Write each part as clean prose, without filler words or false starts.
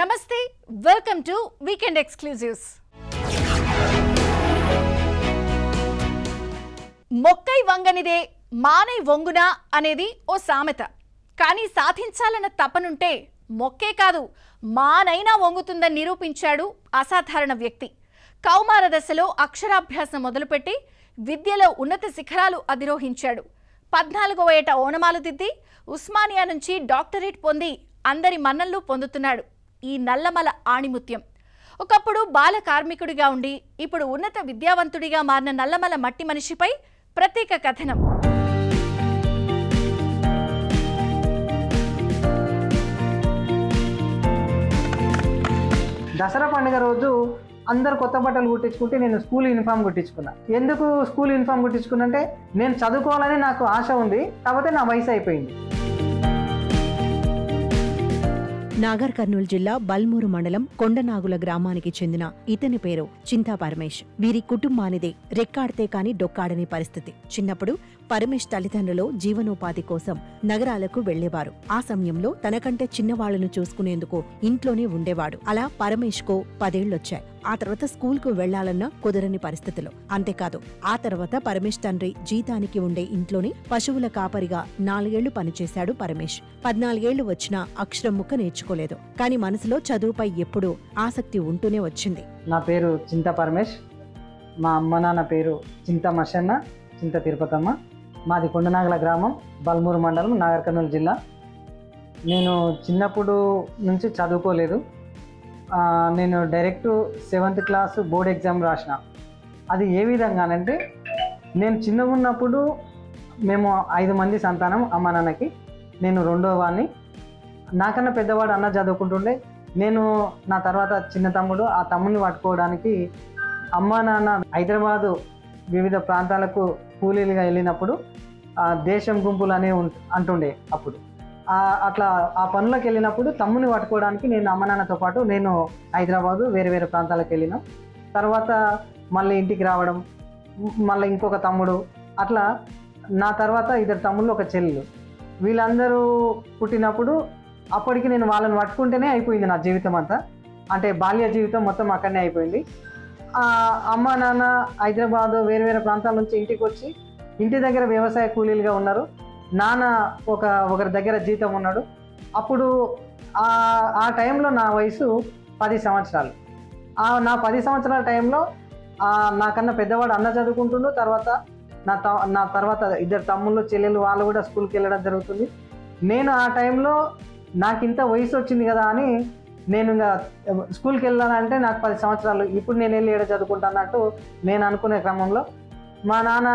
నమస్తే welcome to weekend exclusives. మొక్కై వంగనిదే మానై వంగునా అనేది ఓ సామెత. కానీ సాధించాలన్న తపనుంటే మొక్కే కాదు మానైనా వంగుతుందని నిరూపించాడు అసాధారణ వ్యక్తి. కౌమార దశలో అక్షరాభ్యాసం మొదలుపెట్టి విద్యలో ఉన్నత శిఖరాలు అధిరోహించాడు. 14వ ఏట ఓనమాలు దిద్ది ఉస్మానియా నుంచి డాక్టరేట్ పొంది అందరి మన్ననలు పొందుతున్నాడు ఈ నల్లమల ఆణిముత్యం. ఒకప్పుడు బాల కార్మికుడిగా ఉండి ఇప్పుడు ఉన్నత విద్యావంతుడిగా మారిన నల్లమల మట్టి మనిషిపై ప్రత్యేక కథనం. దసరా పండుగ రోజు అందరు కొత్త బట్టలు కుట్టించుకుంటే నేను స్కూల్ యూనిఫామ్ కుట్టించుకున్నా. ఎందుకు స్కూల్ యూనిఫామ్ కుట్టించుకున్నా అంటే నేను చదువుకోవాలని నాకు ఆశ ఉంది, కాకపోతే నా వయసు అయిపోయింది. నాగర్ కర్నూలు జిల్లా బల్మూరు మండలం కొండనాగుల గ్రామానికి చెందిన ఇతని పేరు చింతా పరమేష్. వీరి కుటుంబానిదే రెక్కాడితే కాని డొక్కాడని పరిస్థితి. చిన్నప్పుడు పరమేష్ తల్లిదండ్రులు జీవనోపాధి కోసం నగరాలకు వెళ్లేవారు. ఆ సమయంలో తనకంటే చిన్నవాళ్లను చూసుకునేందుకు ఇంట్లోనే ఉండేవాడు. అలా పరమేష్ కు 10 ఏళ్లొచ్చాయి. ఆ తర్వాత స్కూల్ కు వెళ్లాలన్నా కుదరని పరిస్థితులు. అంతేకాదు ఆ తర్వాత పరమేష్ తండ్రి జీతానికి ఉండే ఇంట్లోనే పశువుల కాపరిగా 4 ఏళ్లు పనిచేశాడు పరమేష్. 14 ఏళ్లు వచ్చినా అక్షరం ముక్క నేర్చుకోలేదు. కానీ మనసులో చదువుపై ఎప్పుడూ ఆసక్తి ఉంటూనే వచ్చింది. నా పేరు చింతా పరమేష్. మా అమ్మ నాన్న పేరు చింత మషన్న, చింత తిరుపతమ్మ. మాది కొండనాగుల గ్రామం, బల్మూరు మండలం, నాగర్ కర్నూలు జిల్లా. నేను చిన్నప్పుడు నుంచి చదువుకోలేదు. నేను direct 7th class board exam రాసిన. అది ఏ విధంగానంటే, నేను చిన్నగా ఉన్నప్పుడు మేము 5 మంది సంతానం అమ్మ నాన్నకి. నేను 2వ వాడిని. నాకన్నా పెద్దవాడు అన్న చదువుకుంటుండే. నేను నా తర్వాత చిన్న తమ్ముడు. ఆ తమ్ముడిని పట్టుకోవడానికి అమ్మ నాన్న హైదరాబాదు వివిధ ప్రాంతాలకు కూలీలుగా వెళ్ళినప్పుడు దేశం గుంపులు అనే అంటుండే. అప్పుడు అట్లా ఆ పనులకు వెళ్ళినప్పుడు తమ్ముని పట్టుకోవడానికి నేను అమ్మ నాన్నతో పాటు నేను హైదరాబాదు వేరే వేరే ప్రాంతాలకు వెళ్ళినాం. తర్వాత మళ్ళీ ఇంటికి రావడం, మళ్ళీ ఇంకొక తమ్ముడు, అట్లా నా తర్వాత 2 తమ్ముళ్ళు, 1 చెల్లెలు. వీళ్ళందరూ పుట్టినప్పుడు అప్పటికి నేను వాళ్ళని పట్టుకుంటేనే అయిపోయింది నా జీవితం అంతా. అంటే బాల్య జీవితం మొత్తం అక్కడనే అయిపోయింది. అమ్మ నాన్న హైదరాబాదు వేరే వేరే ప్రాంతాల నుంచి ఇంటికి వచ్చి ఇంటి దగ్గర వ్యవసాయ కూలీలుగా ఉన్నారు. నాన్న ఒకరి దగ్గర జీతం ఉన్నాడు. అప్పుడు ఆ టైంలో నా వయసు 10 సంవత్సరాలు. నా 10 సంవత్సరాల టైంలో నాకన్నా పెద్దవాడు అన్న చదువుకుంటుండు. తర్వాత నా తర్వాత 2 తమ్ముళ్ళు, చెల్లెలు వాళ్ళు కూడా స్కూల్కి వెళ్ళడం జరుగుతుంది. నేను ఆ టైంలో నాకు ఇంత వయసు వచ్చింది కదా అని నేను ఇంకా స్కూల్కి వెళ్ళాలంటే నాకు 10 సంవత్సరాలు, ఇప్పుడు నేను వెళ్ళి ఏడ చదువుకుంటానట్టు నేను అనుకునే క్రమంలో మా నాన్న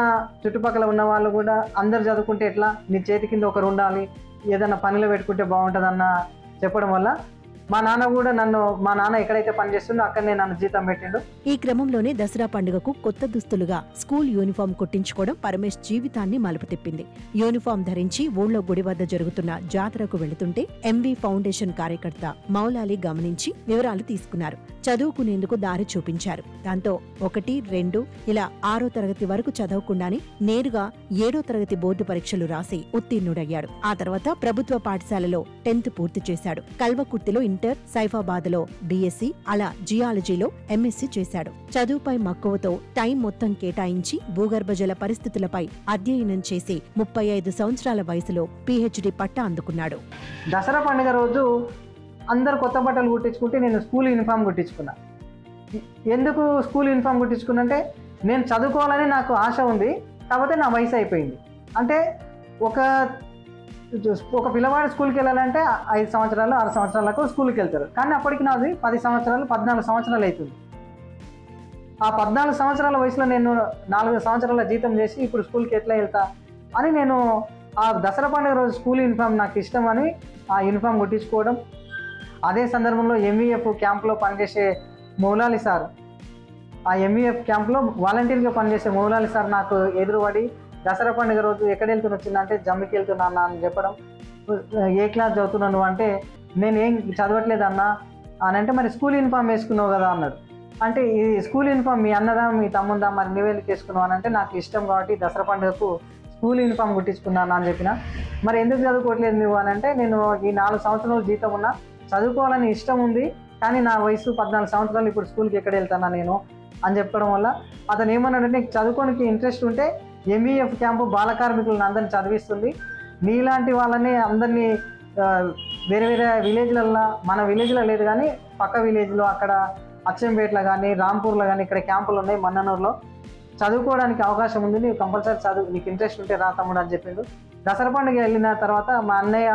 చుట్టుపక్కల ఉన్న వాళ్ళు కూడా అందరు చదువుకుంటే ఎట్లా, నీ చేతి కింద ఒకరు ఉండాలి, ఏదైనా పనిలో పెట్టుకుంటే బాగుంటుందన్న చెప్పడం వల్ల మా నాన్న ఎక్కడైతే పనిచేస్తుండో అక్కడనే నన్ను జీతం పెట్టిండు. ఈ క్రమంలోనే దసరా పండుగకు కొత్త దుస్తులుగా స్కూల్ యూనిఫామ్ కుట్టించుకోవడం పరమేష్ జీవితాన్ని మలుపు తిప్పింది. యూనిఫామ్ ధరించి ఊళ్ళో గుడి వద్ద జరుగుతున్న జాతరకు వెళుతుంటే ఎంవి ఫౌండేషన్ కార్యకర్త మౌలాలి గమనించి వివరాలు తీసుకున్నారు. చదువుకునేందుకు దారి చూపించారు. దాంతో 1, 2 ఇలా 6వ తరగతి వరకు చదవకుండానే నేరుగా 7వ తరగతి బోర్డు పరీక్షలు రాసి ఉత్తీర్ణుడయ్యాడు. ఆ తర్వాత ప్రభుత్వ పాఠశాలలో 10th పూర్తి చేశాడు. కల్వకుర్తిలో ఇంటర్, సైఫాబాద్లో బీఎస్సీ, అలా జియాలజీలో ఎంఎస్సీ చేశాడు. చదువుపై మక్కువతో టైం మొత్తం కేటాయించి భూగర్భ జల పరిస్థితులపై అధ్యయనం చేసి 35 సంవత్సరాల వయసులో పీహెచ్డీ పట్టా అందుకున్నాడు. దసరా పండుగ రోజు అందరు కొత్త బట్టలు కుట్టించుకుంటే నేను స్కూల్ యూనిఫామ్ కుట్టించుకున్నా. ఎందుకు స్కూల్ యూనిఫామ్ కుట్టించుకున్నా అంటే నేను చదువుకోవాలని నాకు ఆశ ఉంది, కాకపోతే నా వయసు అయిపోయింది. అంటే ఒక పిల్లవాడు స్కూల్కి వెళ్ళాలంటే 5 సంవత్సరాలు 6 సంవత్సరాలకు స్కూల్కి వెళ్తారు. కానీ అప్పటికి నాది 10 సంవత్సరాలు 14 సంవత్సరాలు అవుతుంది. ఆ 14 సంవత్సరాల వయసులో నేను 4 సంవత్సరాల జీతం చేసి ఇప్పుడు స్కూల్కి ఎట్లా వెళ్తా అని నేను ఆ దసరా పండుగ రోజు స్కూల్ యూనిఫామ్ నాకు ఇష్టం అని ఆ యూనిఫామ్ కుట్టించుకోవడం. అదే సందర్భంలో ఎంవీఎఫ్ క్యాంప్లో పనిచేసే మౌలాలి సార్, ఆ ఎంవీఎఫ్ క్యాంప్లో వాలంటీర్గా పనిచేసే మౌలాలి సార్ నాకు ఎదురుపడి దసరా పండుగ రోజు ఎక్కడ వెళ్తున్నా అంటే జమ్మికి వెళ్తున్నా అని చెప్పడం. ఏ క్లాస్ చదువుతున్నాను అంటే నేను ఏం చదవట్లేదన్నా అని అంటే, మరి స్కూల్ యూనిఫామ్ వేసుకున్నావు కదా అన్నాడు. అంటే ఈ స్కూల్ యూనిఫామ్ మీ అన్నదా మీ తమ్ముందా, మరి నువ్వెళ్ళి వేసుకున్నావు అని అంటే నాకు ఇష్టం కాబట్టి దసరా పండుగకు స్కూల్ యూనిఫామ్ కుట్టించుకున్నాను అని చెప్పిన. మరి ఎందుకు చదువుకోవట్లేదు నువ్వు అని అంటే, నేను ఈ 4 సంవత్సరాలు జీతం ఉన్నా చదువుకోవాలని ఇష్టం ఉంది, కానీ నా వయసు 14 సంవత్సరాలు, ఇప్పుడు స్కూల్కి ఎక్కడ వెళ్తానా నేను అని చెప్పడం వల్ల అతను ఏమన్నాడంటే, నీకు చదువుకోనికి ఇంట్రెస్ట్ ఉంటే ఎంఈఎఫ్ క్యాంపు బాల కార్మికులను అందరినీ చదివిస్తుంది, నీలాంటి వాళ్ళని అందరినీ వేరే వేరే విలేజ్లల్లో, మన విలేజ్లో లేదు కానీ పక్క విలేజ్లో అక్కడ అచ్చంపేటలో కానీ రాంపూర్లో కానీ ఇక్కడ క్యాంపులు ఉన్నాయి, మన్ననూరులో చదువుకోవడానికి అవకాశం ఉంది, నీకు కంపల్సరీ చదువు, నీకు ఇంట్రెస్ట్ ఉంటే రా తమ్ముడు అని చెప్పిండు. దసరా పండుగ వెళ్ళిన తర్వాత మా అన్నయ్య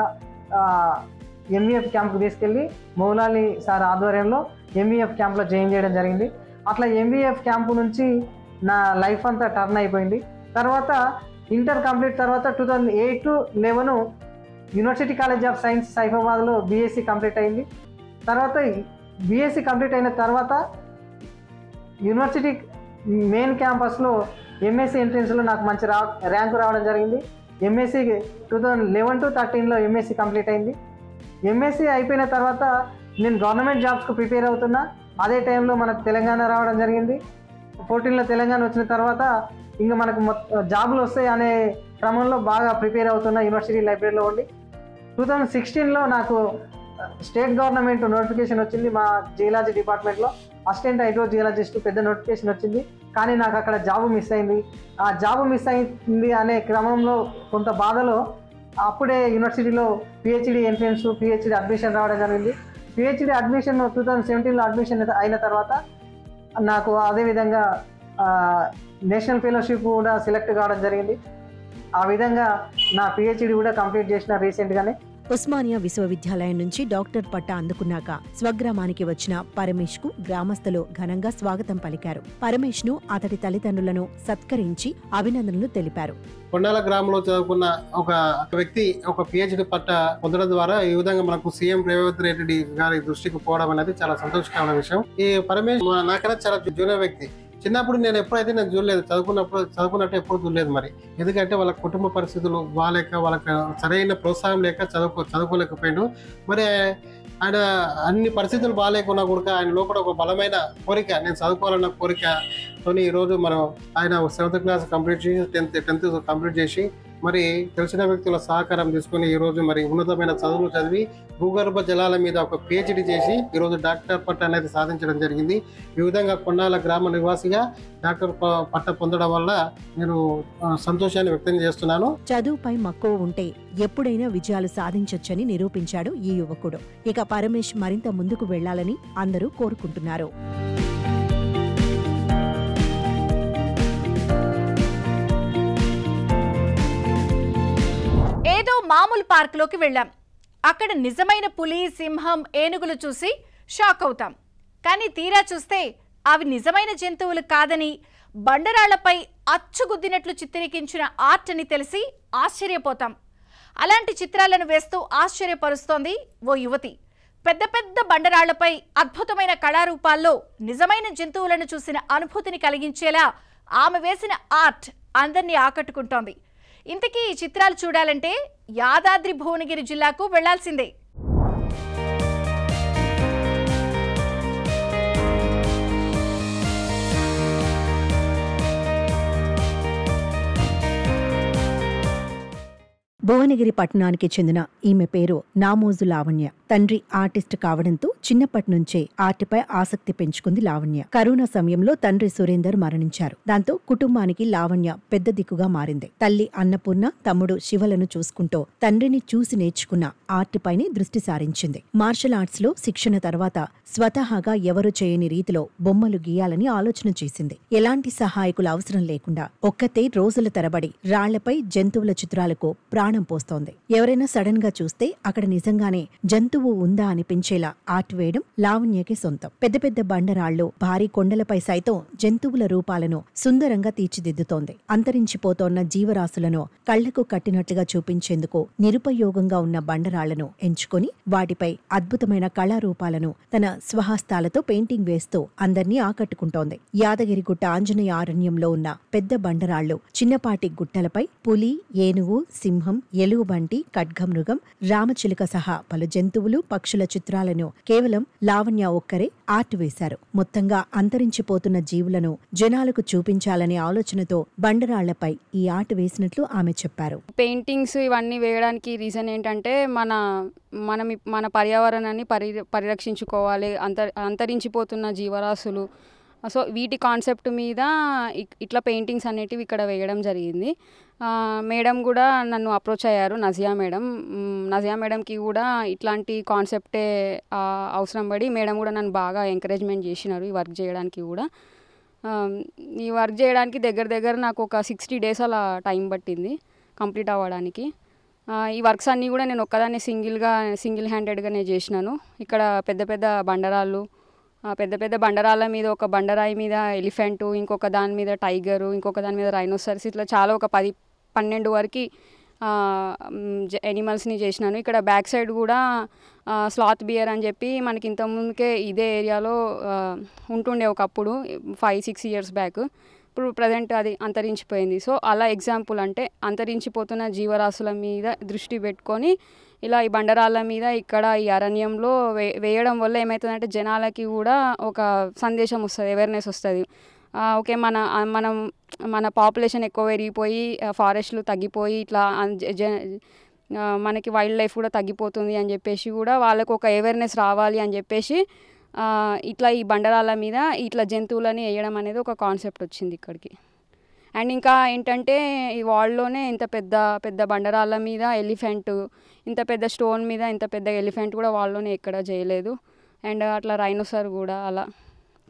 ఎంఈఎఫ్ క్యాంప్కి తీసుకెళ్ళి మౌలాలి సార్ ఆధ్వర్యంలో ఎంఈఎఫ్ క్యాంప్లో జాయిన్ చేయడం జరిగింది. అట్లా ఎంఈఎఫ్ క్యాంపు నుంచి నా లైఫ్ అంతా టర్న్ అయిపోయింది. తర్వాత ఇంటర్ కంప్లీట్ తర్వాత 2008-11 యూనివర్సిటీ కాలేజ్ ఆఫ్ సైన్స్ సైఫాబాద్లో బీఎస్సీ కంప్లీట్ అయింది. తర్వాత బీఎస్సీ కంప్లీట్ అయిన తర్వాత యూనివర్సిటీ మెయిన్ క్యాంపస్లో ఎంఎస్సీ ఎంట్రన్స్లో నాకు మంచి ర్యాంకు రావడం జరిగింది. ఎంఎస్సీ 2011-13లో ఎంఎస్సీ కంప్లీట్ అయింది. ఎంఎస్సీ అయిపోయిన తర్వాత నేను గవర్నమెంట్ జాబ్స్కు ప్రిపేర్ అవుతున్నా. అదే టైంలో మనకు తెలంగాణ రావడం జరిగింది. 14లో తెలంగాణ వచ్చిన తర్వాత ఇంకా మనకు జాబులు వస్తాయి అనే క్రమంలో బాగా ప్రిపేర్ అవుతున్నా యూనివర్సిటీ లైబ్రరీలో ఉండి. 2016లో నాకు స్టేట్ గవర్నమెంట్ నోటిఫికేషన్ వచ్చింది. మా జియాలజీ డిపార్ట్మెంట్లో అసిస్టెంట్ హైడ్రో జియాలజిస్ట్ పెద్ద నోటిఫికేషన్ వచ్చింది, కానీ నాకు అక్కడ జాబు మిస్ అయింది. ఆ జాబు మిస్ అయింది అనే క్రమంలో కొంత బాధలో అప్పుడే యూనివర్సిటీలో పిహెచ్డి ఎంట్రన్స్, పిహెచ్డి అడ్మిషన్ రావడం జరిగింది. పిహెచ్డి అడ్మిషన్ 2017లో అడ్మిషన్ అయిన తర్వాత నాకు అదేవిధంగా నేషనల్ ఫెలోషిప్ కూడా సెలెక్ట్ కావడం జరిగింది. ఆ విధంగా నా పిహెచ్డి కూడా కంప్లీట్ చేసిన రీసెంట్గానే. ఉస్మానియా విశ్వవిద్యాలయం నుంచి డాక్టర్ పట్టా అందుకున్నాక స్వగ్రామానికి వచ్చిన పరమేష్ కు గ్రామస్తులు ఘనంగా స్వాగతం పలికారు. పరమేష్ ను అతడి తల్లిదండ్రులను సత్కరించి అభినందనలు తెలిపారు. కొండాల గ్రామంలో చదువుకున్న ఒక వ్యక్తి ఒక పిహెచ్డి పట్టా పొందడం ద్వారా ఈ విధంగా మనకు సీఎం రేవంత్ రెడ్డి గారి దృష్టికి పోవడం అనేది చాలా సంతోషకరమైన విషయం. ఈ పరమేష్ నాకన్నా చాలా జూనియర్ వ్యక్తి. చిన్నప్పుడు నేను ఎప్పుడైతే నేను చూడలేదు, చదువుకున్నట్టు ఎప్పుడు చూడలేదు. మరి ఎందుకంటే వాళ్ళ కుటుంబ పరిస్థితులు బాగాలేక, వాళ్ళకి సరైన ప్రోత్సాహం లేక చదువుకోలేకపోయాడు. మరి ఆయన అన్ని పరిస్థితులు బాగాలేకున్నా కూడా ఆయన లోపల ఒక బలమైన కోరిక, నేను చదువుకోవాలన్న కోరికతో ఈరోజు మనం ఆయన 7th క్లాస్ కంప్లీట్ చేసి 10th కంప్లీట్ చేసి మరి తెలిసిన వ్యక్తుల సహకారం తీసుకుని ఈరోజు మరి ఉన్నతమైన చదువులు చదివి భూగర్భ జలాల మీద ఒక పిహెచ్డి చేసి ఈరోజు డాక్టర్ పట్టా అనేది సాధించడం జరిగింది. ఈ విధంగా కొండాల గ్రామ నివాసిగా డాక్టర్ పట్టా పొందడం వల్ల నేను సంతోషాన్ని వ్యక్తం చేస్తున్నాను. చదువుపై మక్కువ ఉంటే ఎప్పుడైనా విజయాలు సాధించొచ్చని నిరూపించాడు ఈ యువకుడు. ఇక పరమేష్ మరింత ముందుకు వెళ్లాలని అందరూ కోరుకుంటున్నారు. ఏదో మామూలు పార్కులోకి వెళ్ళాం, అక్కడ నిజమైన పులి, సింహం, ఏనుగులు చూసి షాక్ అవుతాం. కానీ తీరా చూస్తే అవి నిజమైన జంతువులు కాదని, బండరాళ్లపై అచ్చుగుద్దినట్లు చిత్రీకరించిన ఆర్ట్ అని తెలిసి ఆశ్చర్యపోతాం. అలాంటి చిత్రాలను వేస్తూ ఆశ్చర్యపరుస్తోంది ఓ యువతి. పెద్ద పెద్ద బండరాళ్లపై అద్భుతమైన కళారూపాల్లో నిజమైన జంతువులను చూసిన అనుభూతిని కలిగించేలా ఆమె వేసిన ఆర్ట్ అందరినీ ఆకట్టుకుంటోంది. ఇంతకీ ఈ చిత్రాలు చూడాలంటే యాదాద్రి భువనగిరి జిల్లాకు వెళ్లాల్సిందే. భువనగిరి పట్టణానికి చెందిన ఈమె పేరు నామోజు లావణ్య. తండ్రి ఆర్టిస్ట్ కావడంతో చిన్నప్పటి నుంచే ఆర్ట్పై ఆసక్తి పెంచుకుంది లావణ్య. కరోనా సమయంలో తండ్రి సురేందర్ మరణించారు. దాంతో కుటుంబానికి లావణ్య పెద్ద దిక్కుగా మారింది. తల్లి అన్నపూర్ణ, తమ్ముడు శివలను చూసుకుంటూ తండ్రిని చూసి నేర్చుకున్న ఆర్ట్ పైనే దృష్టి సారించింది. మార్షల్ ఆర్ట్స్ లో శిక్షణ తర్వాత స్వతహాగా ఎవరు చేయని రీతిలో బొమ్మలు గీయాలని ఆలోచన చేసింది. ఎలాంటి సహాయకుల అవసరం లేకుండా ఒక్కతే రోజుల తరబడి రాళ్లపై జంతువుల చిత్రాలకు ప్రాణం పోస్తోంది. ఎవరైనా సడన్ గా చూస్తే అక్కడ నిజంగానే జంతువు ఉందా అనిపించేలా ఆర్ట్ వేయడం లావణ్యకి సొంతం. పెద్ద పెద్ద బండరాళ్లు, భారీ కొండలపై సైతం జంతువుల రూపాలను సుందరంగా తీర్చిదిద్దుతోంది. అంతరించిపోతోన్న జీవరాశులను కళ్లకు కట్టినట్లుగా చూపించేందుకు నిరుపయోగంగా ఉన్న బండరాళ్లను ఎంచుకొని వాటిపై అద్భుతమైన కళారూపాలను తన స్వహస్తాలతో పెయింటింగ్ వేస్తూ అందర్నీ ఆకట్టుకుంటోంది. యాదగిరిగుట్ట ఆంజనేయ అరణ్యంలో ఉన్న పెద్ద బండరాళ్లు, చిన్నపాటి గుట్టలపై పులి, ఏనుగు, సింహం, ఎలుగుబంటి, ఖడ్గమృగం, రామచిలుక సహా పలు జంతువులు, పక్షుల చిత్రాలను కేవలం లావణ్య ఒక్కరే ఆర్ట్ వేశారు. మొత్తంగా అంతరించిపోతున్న జీవులను జనాలకు చూపించాలనే ఆలోచనతో బండరాళ్లపై ఈ ఆర్ట్ వేసినట్లు ఆమె చెప్పారు. పెయింటింగ్స్ ఇవన్నీ వేయడానికి రీజన్ ఏంటంటే మన పర్యావరణాన్ని పరిరక్షించుకోవాలి, అంతరించిపోతున్న జీవరాశులు. సో వీటి కాన్సెప్ట్ మీద ఇట్లా పెయింటింగ్స్ అనేటివి ఇక్కడ వేయడం జరిగింది. మేడం కూడా నన్ను అప్రోచ్ అయ్యారు, నజియా మేడంకి కూడా ఇట్లాంటి కాన్సెప్టే అవసరం పడి మేడం కూడా నన్ను బాగా ఎంకరేజ్మెంట్ చేసినారు ఈ వర్క్ చేయడానికి కూడా. ఈ వర్క్ చేయడానికి దగ్గర నాకు ఒక 60 days అలా టైం పట్టింది కంప్లీట్ అవ్వడానికి. ఈ వర్క్స్ అన్నీ కూడా నేను ఒక్కదాన్ని సింగిల్ హ్యాండెడ్గానే చేసినాను. ఇక్కడ పెద్ద బండరాళ్ళు, పెద్ద బండరాళ్ళ మీద ఒక బండరాయి మీద ఎలిఫెంటు, ఇంకొక దాని మీద టైగరు, ఇంకొక దాని మీద రైనోసర్స్, ఇట్లా చాలా ఒక 10-12 వరకు ఎనిమల్స్ని చేసినాను. ఇక్కడ బ్యాక్ సైడ్ కూడా స్లాత్ బియర్ అని చెప్పి మనకి ఇంతకుముందుకే ఇదే ఏరియాలో ఉంటుండే ఒకప్పుడు 5-6 years బ్యాక్. ఇప్పుడు ప్రజెంట్ అది అంతరించిపోయింది. సో అలా ఎగ్జాంపుల్ అంటే అంతరించిపోతున్న జీవరాశుల మీద దృష్టి పెట్టుకొని ఇలా ఈ బండరాళ్ళ మీద ఇక్కడ ఈ అరణ్యంలో వేయడం వల్ల ఏమవుతుందంటే జనాలకి కూడా ఒక సందేశం వస్తుంది, అవేర్నెస్ వస్తుంది. ఓకే, మన పాపులేషన్ ఎక్కువ పెరిగిపోయి ఫారెస్ట్లు తగ్గిపోయి ఇట్లా మనకి వైల్డ్ లైఫ్ కూడా తగ్గిపోతుంది అని చెప్పేసి కూడా వాళ్ళకు ఒక అవేర్నెస్ రావాలి అని చెప్పేసి ఇట్లా ఈ బండరాళ్ళ మీద ఇట్లా జంతువులని వేయడం అనేది ఒక కాన్సెప్ట్ వచ్చింది ఇక్కడికి. అండ్ ఇంకా ఏంటంటే ఈ వాల్లోనే ఇంత పెద్ద బండరాళ్ళ మీద ఎలిఫెంట్, ఇంత పెద్ద స్టోన్ మీద ఇంత పెద్ద ఎలిఫెంట్ కూడా వాల్లోనే ఎక్కడ చేయలేదు. అండ్ అట్లా రైనోసర్ కూడా అలా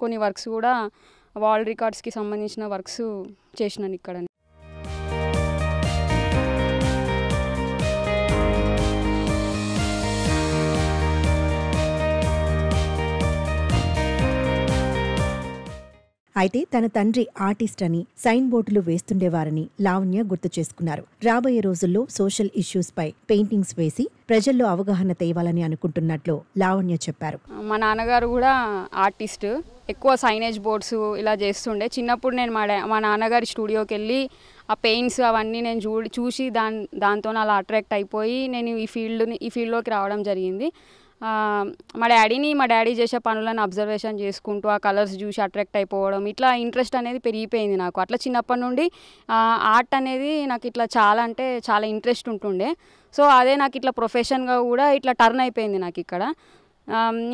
కొన్ని వర్క్స్ కూడా వరల్డ్ రికార్డ్స్కి సంబంధించిన వర్క్స్ చేసినాను ఇక్కడ. అయితే తన తండ్రి ఆర్టిస్ట్ అని సైన్ బోర్డులు వేస్తుండేవారని లావణ్య గుర్తు చేసుకున్నారు. రాబోయే రోజుల్లో సోషల్ ఇష్యూస్ పై పెయింటింగ్స్ వేసి ప్రజల్లో అవగాహన తేవాలని అనుకుంటున్నట్లు లావణ్య చెప్పారు. మా నాన్నగారు కూడా ఆర్టిస్ట్, ఎక్కువ సైనేజ్ బోర్డ్స్ ఇలా చేస్తుండే. చిన్నప్పుడు నేను మా నాన్నగారి స్టూడియోకి వెళ్ళి ఆ పెయింట్స్ అవన్నీ నేను చూసి దాంతో అలా అట్రాక్ట్ అయిపోయి నేను ఈ ఫీల్డ్లోకి రావడం జరిగింది. మా డాడీ చేసే పనులను అబ్జర్వేషన్ చేసుకుంటూ ఆ కలర్స్ చూసి అట్రాక్ట్ అయిపోవడం, ఇట్లా ఇంట్రెస్ట్ అనేది పెరిగిపోయింది నాకు. అట్లా చిన్నప్పటి నుండి ఆర్ట్ అనేది నాకు ఇట్లా చాలా ఇంట్రెస్ట్ ఉంటుండే. సో అదే నాకు ఇట్లా ప్రొఫెషన్గా కూడా ఇట్లా టర్న్ అయిపోయింది నాకు ఇక్కడ.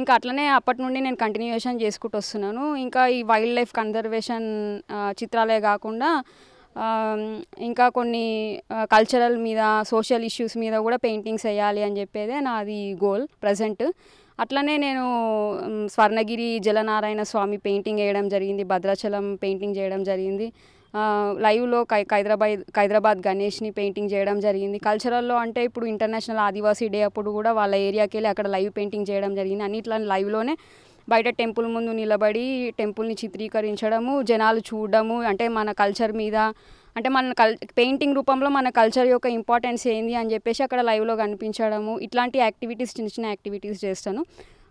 ఇంకా అట్లనే అప్పటి నుండి నేను కంటిన్యూషన్ చేసుకుంటూ వస్తున్నాను. ఇంకా ఈ వైల్డ్ లైఫ్ కన్జర్వేషన్ చిత్రాలే కాకుండా ఇంకా కొన్ని కల్చరల్ మీద, సోషల్ ఇష్యూస్ మీద కూడా పెయింటింగ్స్ వేయాలి అని చెప్పేదే నాది గోల్ ప్రజెంట్. అట్లనే నేను స్వర్ణగిరి జలనారాయణ స్వామి పెయింటింగ్ వేయడం జరిగింది, భద్రాచలం పెయింటింగ్ చేయడం జరిగింది, లైవ్లో ఖైదరాబాద్ గణేష్ని పెయింటింగ్ చేయడం జరిగింది. కల్చరల్లో అంటే ఇప్పుడు ఇంటర్నేషనల్ ఆదివాసీ డే అప్పుడు కూడా వాళ్ళ ఏరియాకి వెళ్ళి అక్కడ లైవ్ పెయింటింగ్ చేయడం జరిగింది. అన్నిట్లా లైవ్లోనే బయట టెంపుల్ ముందు నిలబడి టెంపుల్ని చిత్రీకరించడము, జనాలు చూడడము, అంటే మన కల్చర్ మీద, అంటే పెయింటింగ్ రూపంలో మన కల్చర్ యొక్క ఇంపార్టెన్స్ ఏంది అని చెప్పేసి అక్కడ లైవ్లో కనిపించడము, ఇట్లాంటి యాక్టివిటీస్ చిన్న యాక్టివిటీస్ చేస్తాను.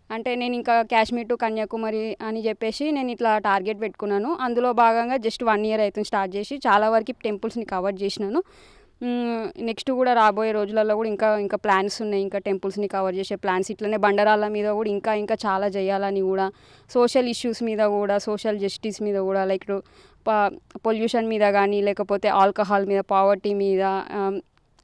అంటే నేను ఇంకా కాశ్మీర్ టు కన్యాకుమారి అని చెప్పేసి నేను ఇట్లా టార్గెట్ పెట్టుకున్నాను. అందులో భాగంగా జస్ట్ 1 year అవుతుంది స్టార్ట్ చేసి, చాలా వరకు టెంపుల్స్ని కవర్ చేసినాను. నెక్స్ట్ కూడా రాబోయే రోజులలో కూడా ఇంకా ప్లాన్స్ ఉన్నాయి, ఇంకా టెంపుల్స్ని కవర్ చేసే ప్లాన్స్. ఇట్లనే బండరాళ్ళ మీద కూడా ఇంకా చాలా చేయాలని కూడా, సోషల్ ఇష్యూస్ మీద కూడా, సోషల్ జస్టిస్ మీద కూడా, లైక్ పొల్యూషన్ మీద కానీ, లేకపోతే ఆల్కహాల్ మీద, పావర్టీ మీద,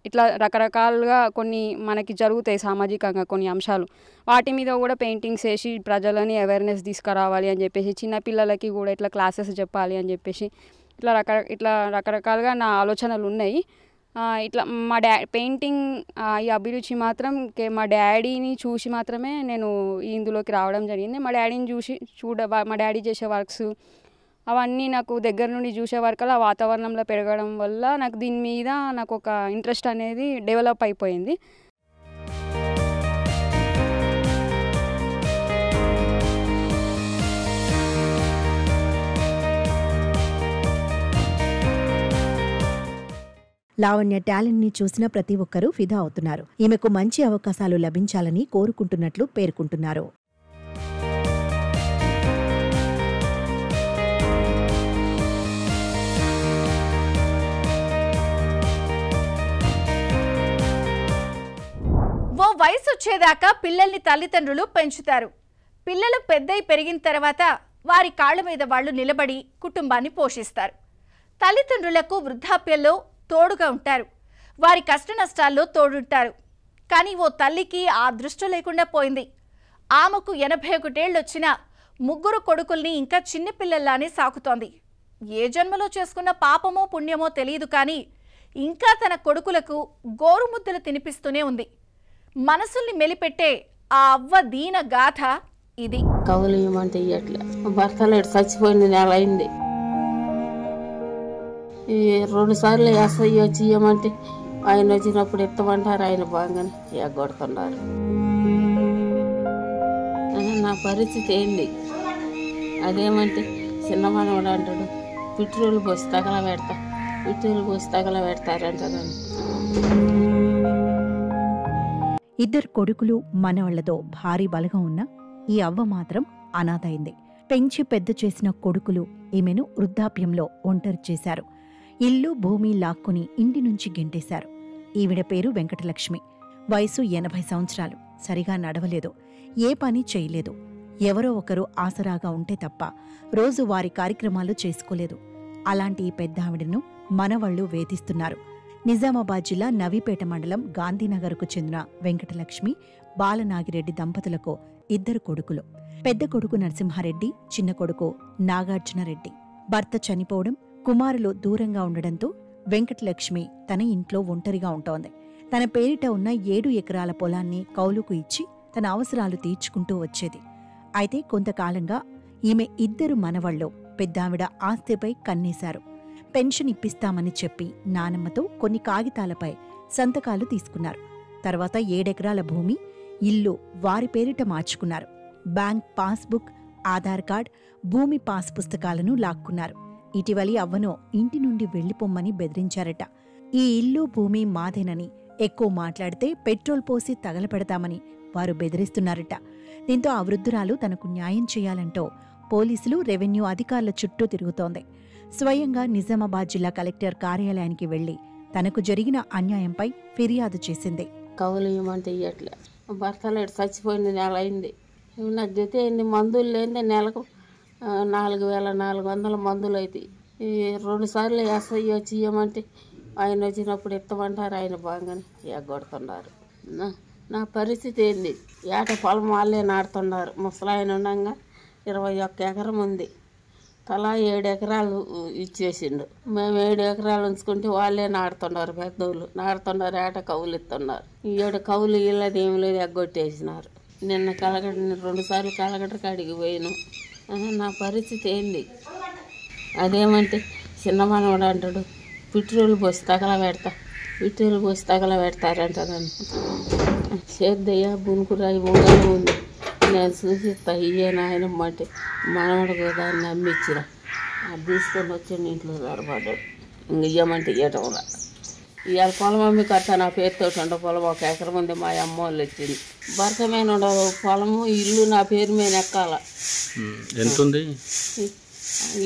ఇట్లా రకరకాలుగా కొన్ని మనకి జరుగుతాయి సామాజికంగా కొన్ని అంశాలు, వాటి మీద కూడా పెయింటింగ్స్ వేసి ప్రజలని అవేర్నెస్ తీసుకురావాలి అని చెప్పేసి, చిన్నపిల్లలకి కూడా ఇట్లా క్లాసెస్ చెప్పాలి అని చెప్పేసి ఇట్లా రకరకాలుగా నా ఆలోచనలు ఉన్నాయి. ఇట్లా మా పెయింటింగ్ ఈ అభిరుచి మాత్రం మా డాడీని చూసి మాత్రమే నేను ఇందులోకి రావడం జరిగింది. మా డాడీని చూసి మా డాడీ చేసే వర్క్స్ అవన్నీ నాకు దగ్గర నుండి చూసే వరకల్లా వాతావరణంలో పెరగడం వల్ల నాకు దీని మీద నాకు ఒక ఇంట్రెస్ట్ అనేది డెవలప్ అయిపోయింది. లావణ్య టాలెంట్ ని చూసిన ప్రతి ఒక్కరూ ఫిదా అవుతున్నారు. ఈమెకు మంచి అవకాశాలు లభించాలని కోరుకుంటున్నట్లు పేర్కొంటున్నారు. వయసు వచ్చేదాకా పిల్లల్ని తల్లిదండ్రులు పెంచుతారు. పిల్లలు పెద్దయి పెరిగిన తర్వాత వారి కాళ్ల మీద వాళ్ళు నిలబడి కుటుంబాన్ని పోషిస్తారు. తల్లిదండ్రులకు వృద్ధాప్యంలో తోడుగా ఉంటారు. వారి కష్ట నష్టాల్లో తోడుంటారు. కానీ ఓ తల్లికి ఆ దృష్టి లేకుండా పోయింది. ఆమెకు 81 ఏళ్ళు వచ్చినా 3 కొడుకుల్ని ఇంకా చిన్నపిల్లల్లానే సాకుతోంది. ఏ జన్మలో చేసుకున్న పాపమో పుణ్యమో తెలియదు, కానీ ఇంకా తన కొడుకులకు గోరుముద్దలు తినిపిస్తూనే ఉంది. మనసుల్ని మెలిపెట్టే ఆ అవ్వ దీన గాథ ఇది. కవులు ఇవ్వమంటే ఇవ్వట్లే, భర్తలేడు చచ్చిపోయింది, నెల అయింది. 2 సార్లు ఎస్ఐ వచ్చి ఇవ్వమంటే ఆయన వచ్చినప్పుడు ఎత్తమంటారు, ఆయన బాగానే ఎగ్గొడుతున్నారు. నా పరిస్థితి ఏంది? అదేమంటే చిన్న మనవాడు అంటాడు, పెట్రోల్ పోసి తగలబెడతా, పెట్రోల్ పోసి తగలబెడతారంటారని. 2 కొడుకులు మనవళ్లతో భారీ బలగం ఉన్న ఈ అవ్వ మాత్రం అనాథ అయింది. పెంచి పెద్ద చేసిన కొడుకులు ఈమెను వృద్ధాప్యంలో ఒంటరి చేశారు. ఇల్లు భూమి లాక్కుని ఇంటి నుంచి గెంటేశారు. ఈవిడ పేరు వెంకటలక్ష్మి. వయసు 80 సంవత్సరాలు. సరిగా నడవలేదు, ఏ పని చేయలేదు. ఎవరో ఒకరు ఆసరాగా ఉంటే తప్ప రోజు వారి కార్యక్రమాలు చేసుకోలేదు. అలాంటి ఈ పెద్ద ఆవిడను మనవళ్లు వేధిస్తున్నారు. నిజామాబాద్ జిల్లా నవీపేట మండలం గాంధీనగర్కు చెందిన వెంకటలక్ష్మి, బాలనాగిరెడ్డి దంపతులకు 2 కొడుకులు. పెద్ద కొడుకు నరసింహారెడ్డి, చిన్న కొడుకు నాగార్జునరెడ్డి. భర్త చనిపోవడం, కుమారులు దూరంగా ఉండడంతో వెంకటలక్ష్మి తన ఇంట్లో ఒంటరిగా ఉంటోంది. తన పేరిట ఉన్న 7 ఎకరాల పొలాన్ని కౌలుకు ఇచ్చి తన అవసరాలు తీర్చుకుంటూ వచ్చేది. అయితే కొంతకాలంగా ఈమె 2 మనవళ్లు పెద్దావిడ ఆస్తిపై కన్నేశారు. పెన్షన్ ఇప్పిస్తామని చెప్పి నానమ్మతో కొన్ని కాగితాలపై సంతకాలు తీసుకున్నారు. తర్వాత 7 ఎకరాల భూమి, ఇల్లు వారి పేరిట మార్చుకున్నారు. బ్యాంక్ పాస్బుక్, ఆధార్ కార్డ్, భూమి పాస్ పుస్తకాలను లాక్కున్నారు. ఇటీవలి అవ్వను ఇంటి నుండి వెళ్లిపోమ్మని బెదిరించారట. ఈ ఇల్లు భూమి మాదేనని, ఎక్కువ మాట్లాడితే పెట్రోల్ పోసి తగలపెడతామని వారు బెదిరిస్తున్నారట. దీంతో ఆ వృద్ధురాలు తనకు న్యాయం చేయాలంటూ పోలీసులు, రెవెన్యూ అధికారుల చుట్టూ తిరుగుతోంది. స్వయంగా నిజామాబాద్ జిల్లా కలెక్టర్ కార్యాలయానికి వెళ్లి తనకు జరిగిన అన్యాయంపై ఫిర్యాదు చేసింది. కవులు ఇవ్వమంటే ఇవ్వట్లే, భర్తలేడు చచ్చిపోయింది, నెల అయింది. నా జొతే ఎన్ని మందులు లేని నెలకు 4400 మందులు అవుతాయి. 2 సార్లు ఎస్ఐ వచ్చి ఇవ్వమంటే ఆయన వచ్చినప్పుడు ఎత్తమంటారు, ఆయన బాగానే ఎగ్గొడుతున్నారు. నా పరిస్థితి ఏంది? ఏట పొలం వాళ్ళే నాడుతున్నారు. ముసలాయన ఉండగా 21 ఎకరం ఉంది, తలా 7 ఎకరాలు ఇచ్చేసిండు. మేము 7 ఎకరాలు ఉంచుకుంటే వాళ్ళే నాడుతున్నారు, పెద్దోళ్ళు నాడుతున్నారు, ఏట కవులు ఇస్తున్నారు. 7 కవులు ఇళ్ళది ఏమి లేదు, ఎగ్గొట్టేసినారు. నిన్న 2 సార్లు కలగట కాడికి పోయాను. నా పరిస్థితి ఏంది? అదేమంటే చిన్న మనవాడు అంటాడు, పెట్రోల్ పోసి తగలబెడతా, పెట్రోల్ పోసి తగలబెడతారంటారని. సేద్దయ్య బునుకురాయి ఉండాలి ఉంది, నేను చూసిస్తా ఇయ్యే నాయనమ్మంటే మనవడికి దాన్ని నమ్మించిన అది తీసుకొని వచ్చి ఇంట్లో జరపడ్డాడు. ఇంక ఇయ్యమంటే ఇయ్యటంలా. ఇవాళ పొలం అమ్మి కడతా, నా పేరుతో ఉండే పొలం 1 ఎకరం ఉంది, మా అమ్మ వాళ్ళు వచ్చింది. భర్త మీద ఉండదు పొలము, ఇల్లు నా పేరు మీద ఎక్కాల. ఎంత ఉంది?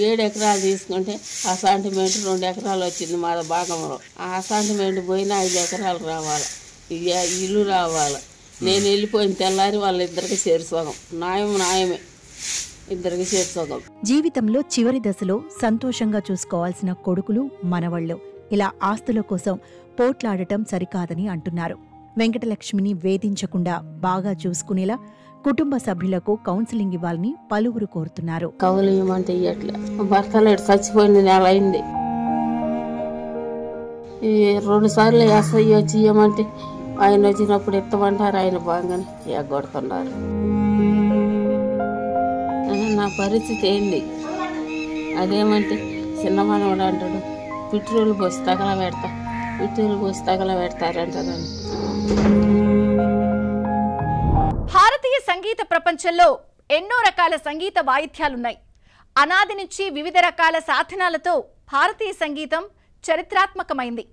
7 ఎకరాలు తీసుకుంటే అసాంటిమెంట్ 2 ఎకరాలు వచ్చింది మా భాగంలో. ఆ అసాంటిమెంట్ పోయినా 5 ఎకరాలు రావాలి, ఇల్లు రావాలి. నేను వెళ్ళిపోయిన తెల్లారి వాళ్ళిద్దరికి చేరుసోగం. న్యాయమే, ఇద్దరికి చేరుసోగం. జీవితంలో చివరి దశలో సంతోషంగా చూసుకోవాల్సిన కొడుకులు, మనవళ్లు ఇలా ఆస్తుల కోసం పోట్లాడటం సరికాదని అంటున్నారు. వెంకటలక్ష్మిని వేధించకుండా బాగా చూసుకునేలా కుటుంబ సభ్యులకు కౌన్సిలింగ్ ఇవ్వాలని పలువురు కోరుతున్నారు. కవులు ఇవ్వమంటే ఇవ్వట్లే, భర్తలేడు చచ్చిపోయింది, నెల అయింది. 2 సార్లు ఎస్ఐ వచ్చి ఇవ్వమంటే ఆయన వచ్చినప్పుడు ఎత్తమంటారు, ఆయన బాగానే ఎగ్గొడుతున్నారు. నా పరిస్థితి ఏంది? అదేమంటే చిన్న మనవాడు అంటాడు, పెట్రోల్ పోసి తగలబెడతా, పెట్రోల్ పోసి తగలబెడతారంటారని. భారతీయ సంగీత ప్రపంచంలో ఎన్నో రకాల సంగీత వాయిద్యాలున్నాయి. అనాది నుంచి వివిధ రకాల సాధనాలతో భారతీయ సంగీతం చరిత్రాత్మకమైంది.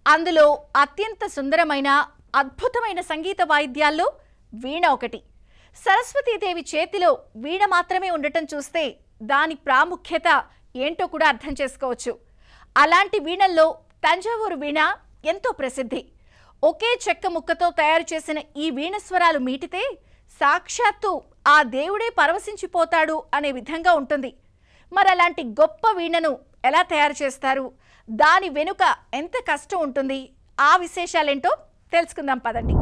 అందులో అత్యంత సుందరమైన, అద్భుతమైన సంగీత వాయిద్యాల్లో వీణ ఒకటి. సరస్వతీదేవి చేతిలో వీణ మాత్రమే ఉండటం చూస్తే దాని ప్రాముఖ్యత ఏంటో కూడా అర్థం చేసుకోవచ్చు. అలాంటి వీణల్లో తంజావూరు వీణ ఎంతో ప్రసిద్ధి. ఒకే చెక్క ముక్కతో తయారు చేసిన ఈ వీణస్వరాలు మీటితే సాక్షాత్తు ఆ దేవుడే పరవశించిపోతాడు అనే విధంగా ఉంటుంది. మరి అలాంటి గొప్ప వీణను ఎలా తయారు చేస్తారు, దాని వెనుక ఎంత కష్టం ఉంటుంది, ఆ విశేషాలేంటో తెలుసుకుందాం పదండి.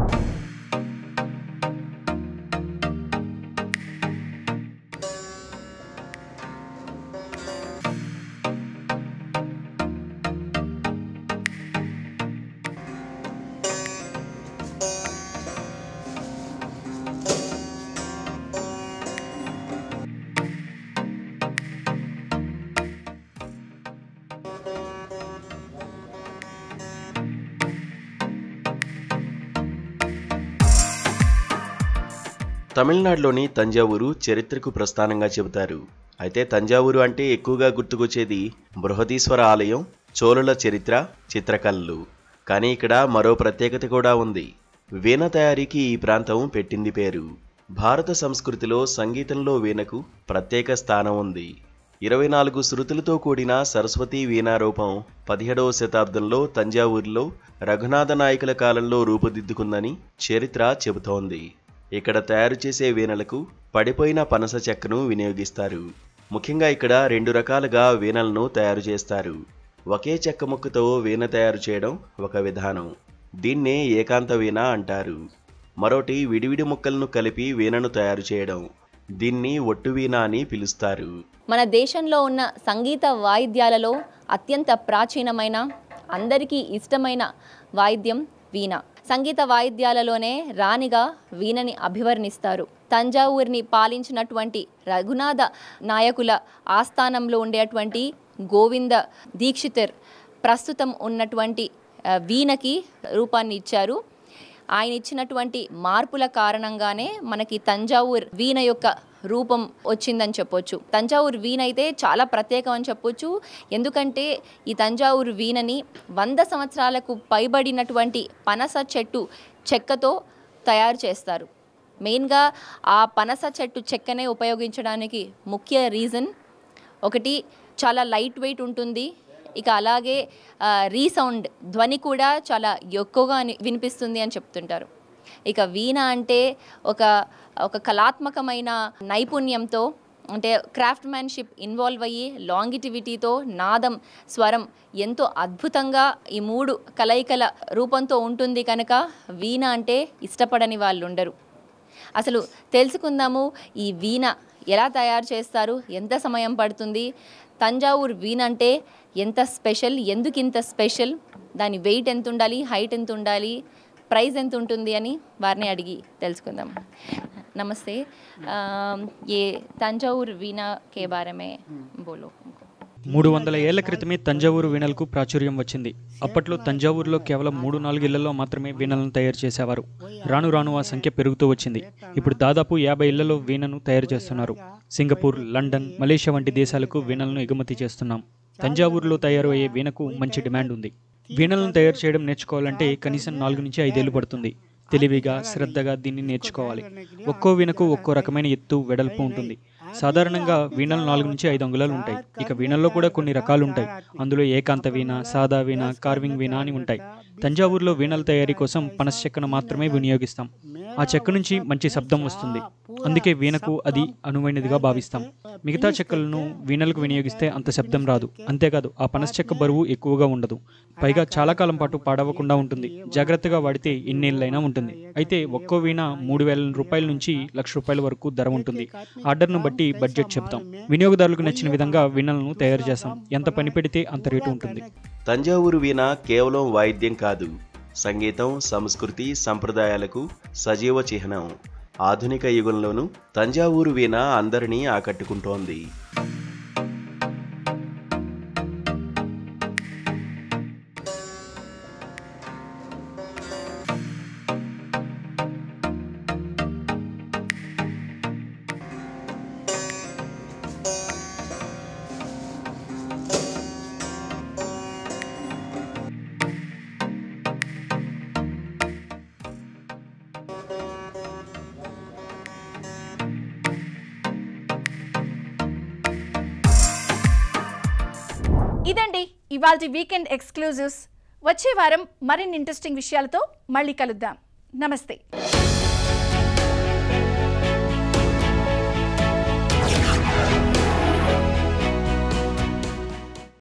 తమిళనాడులోని తంజావూరు చరిత్రకు ప్రస్థానంగా చెబుతారు. అయితే తంజావూరు అంటే ఎక్కువగా గుర్తుకొచ్చేది బృహదీశ్వర ఆలయం, చోళుల చరిత్ర, చిత్రకళలు. కానీ ఇక్కడ మరో ప్రత్యేకత కూడా ఉంది. వీణ తయారీకి ఈ ప్రాంతం పెట్టింది పేరు. భారత సంస్కృతిలో సంగీతంలో వీణకు ప్రత్యేక స్థానం ఉంది. 24 శృతులతో కూడిన సరస్వతీ వీణారూపం 17వ శతాబ్దంలో తంజావూరులో రఘునాథ నాయకుల కాలంలో రూపుదిద్దుకుందని చరిత్ర చెబుతోంది. ఇక్కడ తయారు చేసే వీణలకు పడిపోయిన పనస చెక్కను వినియోగిస్తారు. ముఖ్యంగా ఇక్కడ 2 రకాలుగా వీణలను తయారు చేస్తారు. ఒకే చెక్క ముక్కతో వీణ తయారు చేయడం ఒక విధానం. దీన్నే ఏకాంత వీణ అంటారు. మరోటి విడివిడి ముక్కలను కలిపి వీణను తయారు చేయడం. దీన్ని ఒట్టు వీణ అని పిలుస్తారు. మన దేశంలో ఉన్న సంగీత వాయిద్యాలలో అత్యంత ప్రాచీనమైన, అందరికీ ఇష్టమైన వాయిద్యం వీణ. సంగీత వాయిద్యాలలోనే రాణిగా వీణని అభివర్ణిస్తారు. తంజావూరుని పాలించినటువంటి రఘునాథ నాయకుల ఆస్థానంలో ఉండేటువంటి గోవింద దీక్షితర్ ప్రస్తుతం ఉన్నటువంటి వీణకి రూపాన్ని ఇచ్చారు. ఆయన ఇచ్చినటువంటి మార్పుల కారణంగానే మనకి తంజావూరు వీణ యొక్క రూపం వచ్చిందని చెప్పొచ్చు. తంజావూరు వీణ అయితే చాలా ప్రత్యేకం అని చెప్పొచ్చు. ఎందుకంటే ఈ తంజావూరు వీణని 100 సంవత్సరాలకు పైబడినటువంటి పనస చెట్టు చెక్కతో తయారు చేస్తారు. మెయిన్గా ఆ పనస చెట్టు చెక్కనే ఉపయోగించడానికి ముఖ్య రీజన్ ఒకటి, చాలా లైట్ వెయిట్ ఉంటుంది. ఇక అలాగే రీసౌండ్, ధ్వని కూడా చాలా ఎక్కువగా వినిపిస్తుంది అని చెప్తుంటారు. ఇక వీణ అంటే ఒక కళాత్మకమైన నైపుణ్యంతో, అంటే క్రాఫ్ట్మ్యాన్షిప్ ఇన్వాల్వ్ అయ్యి లాంగిటివిటీతో నాదం, స్వరం ఎంతో అద్భుతంగా ఈ 3 కలయికల రూపంతో ఉంటుంది. కనుక వీణ అంటే ఇష్టపడని వాళ్ళు ఉండరు. అసలు తెలుసుకుందాము ఈ వీణ ఎలా తయారు చేస్తారు, ఎంత సమయం పడుతుంది, తంజావూరు వీణ అంటే ఎంత స్పెషల్, ఎందుకు ఇంత స్పెషల్, దాని వెయిట్ ఎంత ఉండాలి, హైట్ ఎంత ఉండాలి, ప్రైస్ ఎంత ఉంటుంది అని వారిని అడిగి తెలుసుకుందాం. నమస్తే, ఏ తంజావూరు వీణ కే బారే మే బోలో. 300 ఏళ్ల క్రితమే తంజావూరు వీణలకు ప్రాచుర్యం వచ్చింది. అప్పట్లో తంజావూరులో కేవలం 3-4 ఇళ్లలో మాత్రమే వీణలను తయారు చేసేవారు. రాను రాను ఆ సంఖ్య పెరుగుతూ వచ్చింది. ఇప్పుడు దాదాపు 50 ఇళ్లలో వీణను తయారు చేస్తున్నారు. సింగపూర్, లండన్, మలేషియా వంటి దేశాలకు వీణలను ఎగుమతి చేస్తున్నాం. తంజావూరులో తయారు అయ్యే వీణకు మంచి డిమాండ్ ఉంది. వీణలను తయారు చేయడం నేర్చుకోవాలంటే కనీసం 4 నుంచి 5 ఏళ్లు పడుతుంది. తెలివిగా, శ్రద్ధగా దీన్ని నేర్చుకోవాలి. ఒక్కో వీణకు ఒక్కో రకమైన ఎత్తు, వెడల్పు ఉంటుంది. సాధారణంగా వీణలు 4 నుంచి 5 అంగుళాలు ఉంటాయి. ఇక వీణల్లో కూడా కొన్ని రకాలు ఉంటాయి. అందులో ఏకాంత వీణ, సాదా వీణ, కార్వింగ్ వీణ అని ఉంటాయి. తంజావూరులో వీణల తయారీ కోసం పనస చెక్కను మాత్రమే వినియోగిస్తాం. ఆ చెక్క నుంచి మంచి శబ్దం వస్తుంది. అందుకే వీణకు అది అనువైనదిగా భావిస్తాం. మిగతా చెక్కలను వీణలకు వినియోగిస్తే అంత శబ్దం రాదు. అంతేకాదు ఆ పనస చెక్క బరువు ఎక్కువగా ఉండదు. పైగా చాలా కాలం పాటు పాడవకుండా ఉంటుంది. జాగ్రత్తగా వాడితే ఎన్నేళ్ళైనా ఉంటుంది. అయితే ఒక్కో వీణ 3,000 రూపాయల నుంచి ₹1,00,000 వరకు ధర ఉంటుంది. ఆర్డర్ను బట్టి బడ్జెట్ చెప్తాం. వినియోగదారులకు నచ్చిన విధంగా వీణలను తయారు చేస్తాం. ఎంత పని పెడితే అంత రేటు ఉంటుంది. తంజావూరు వీణ కేవలం వాయిద్యం కాదు, సంగీతం, సంస్కృతి, సంప్రదాయాలకు సజీవ చిహ్నం. ఆధునిక యుగంలోనూ తంజావూరు వీణ అందరినీ ఆకట్టుకుంటోంది. ఇదండి ఇవాల్టి వీకెండ్ ఎక్స్క్లూజివ్స్. వచ్చే వారం మరిన్ని ఇంట్రెస్టింగ్ విషయాలతో మళ్ళీ కలుద్దాం. నమస్తే.